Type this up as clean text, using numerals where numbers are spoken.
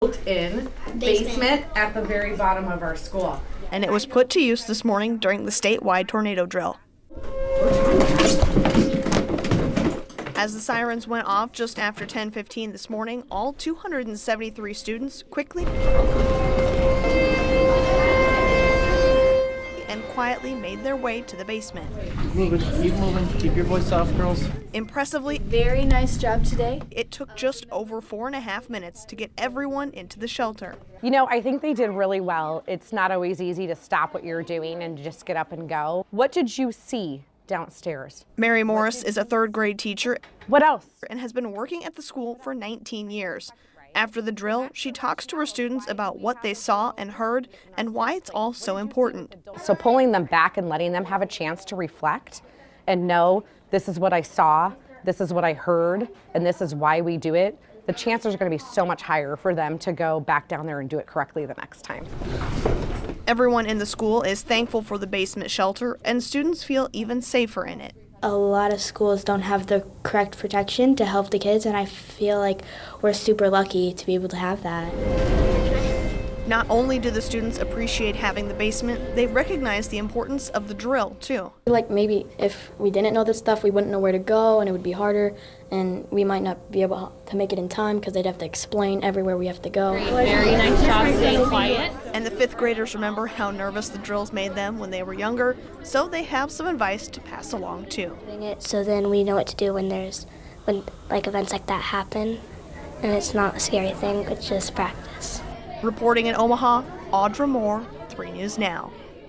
built-in basement at the very bottom of our school. And it was put to use this morning during the statewide tornado drill. As the sirens went off just after 10:15 this morning, all 273 students quickly and quietly made their way to the basement. Keep moving, keep your voice soft, girls. Impressively, Very nice job today. it took just over 4.5 minutes to get everyone into the shelter. You know, I think they did really well. It's not always easy to stop what you're doing and just get up and go. What did you see downstairs? Mary Morris is a third grade teacher What else? and has been working at the school for 19 years. After the drill, she talks to her students about what they saw and heard and why it's all so important. So pulling them back and letting them have a chance to reflect and know this is what I saw, this is what I heard, and this is why we do it, the chances are going to be so much higher for them to go back down there and do it correctly the next time. Everyone in the school is thankful for the basement shelter, and students feel even safer in it. A lot of schools don't have the correct protection to help the kids, and I feel like we're super lucky to be able to have that. Not only do the students appreciate having the basement, they recognize the importance of the drill, too. Like maybe if we didn't know this stuff, we wouldn't know where to go, and it would be harder, and we might not be able to make it in time because they'd have to explain everywhere we have to go. Very nice job staying quiet. And the fifth graders remember how nervous the drills made them when they were younger, so they have some advice to pass along, too. So then we know what to do when like events like that happen, and it's not a scary thing, it's just practice. Reporting in Omaha, Audra Moore, 3 News Now.